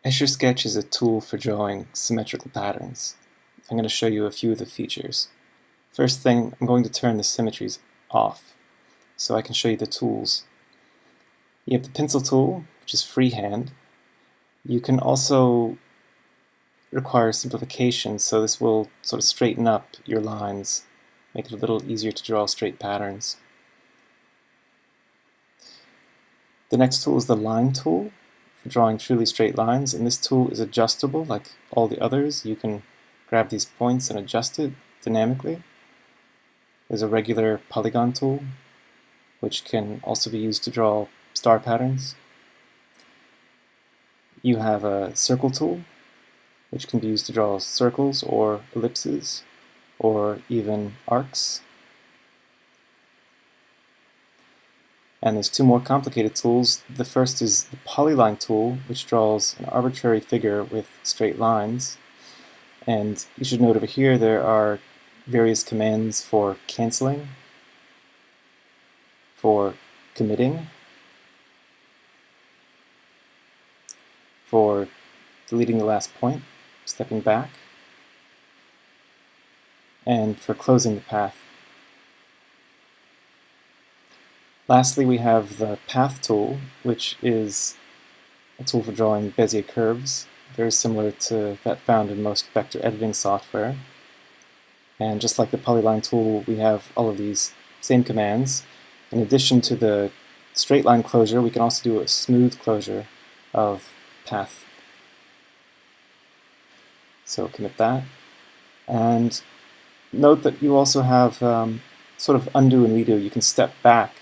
Eschersketch is a tool for drawing symmetrical patterns. I'm going to show you a few of the features. First thing, I'm going to turn the symmetries off so I can show you the tools. You have the pencil tool, which is freehand. You can also require simplification, so this will sort of straighten up your lines, make it a little easier to draw straight patterns. The next tool is the line tool for drawing truly straight lines, and this tool is adjustable like all the others. You can grab these points and adjust it dynamically. There's a regular polygon tool, which can also be used to draw star patterns. You have a circle tool, which can be used to draw circles or ellipses or even arcs. And there's two more complicated tools. The first is the polyline tool, which draws an arbitrary figure with straight lines. And you should note over here there are various commands for canceling, for committing, for deleting the last point, stepping back, and for closing the path. Lastly, we have the path tool, which is a tool for drawing Bezier curves, very similar to that found in most vector editing software. And just like the polyline tool, we have all of these same commands. In addition to the straight line closure, we can also do a smooth closure of path. So commit that. And note that you also have sort of undo and redo. You can step back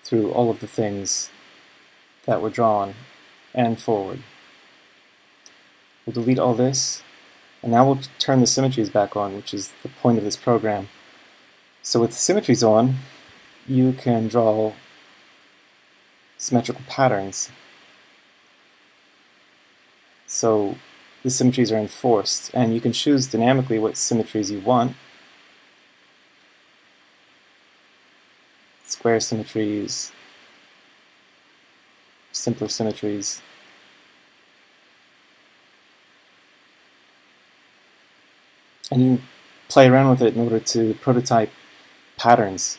through all of the things that were drawn and forward. We'll delete all this, and now we'll turn the symmetries back on, which is the point of this program. So with symmetries on, you can draw symmetrical patterns. So the symmetries are enforced, and you can choose dynamically what symmetries you want. Square symmetries, simpler symmetries. And you can play around with it in order to prototype patterns.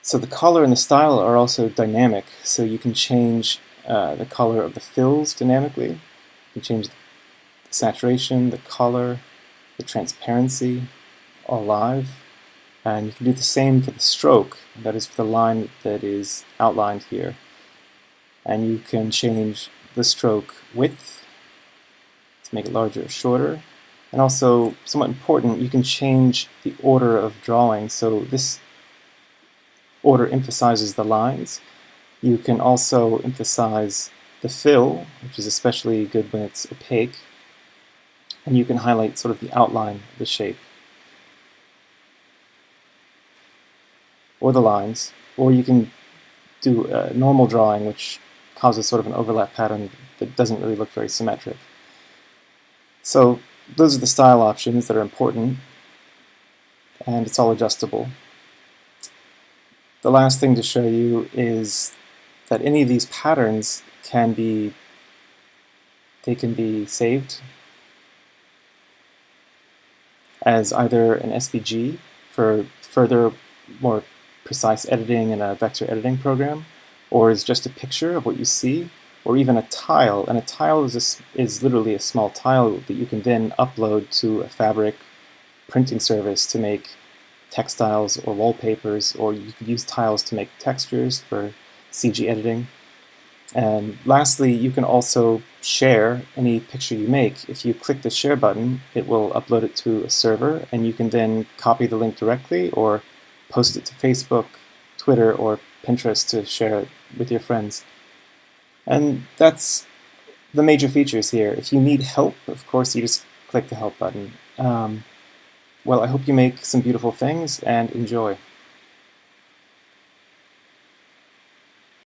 So the color and the style are also dynamic, so you can change the color of the fills dynamically. You can change the saturation, the color, the transparency, all live. And you can do the same for the stroke, that is for the line that is outlined here. And you can change the stroke width to make it larger or shorter. And also, somewhat important, you can change the order of drawing. So this order emphasizes the lines. You can also emphasize the fill, which is especially good when it's opaque. And you can highlight sort of the outline of the shape, or the lines, or you can do a normal drawing, which causes sort of an overlap pattern that doesn't really look very symmetric. So those are the style options that are important, and it's all adjustable. The last thing to show you is that any of these patterns can be saved as either an SVG for further, more precise editing in a vector editing program, or is just a picture of what you see, or even a tile. And a tile is literally a small tile that you can then upload to a Fabric printing service to make textiles or wallpapers, or you could use tiles to make textures for CG editing. And lastly, you can also share any picture you make. If you click the share button, it will upload it to a server, and you can then copy the link directly or post it to Facebook, Twitter, or Pinterest to share it with your friends. And that's the major features here. If you need help, of course, you just click the help button. Well, I hope you make some beautiful things and enjoy.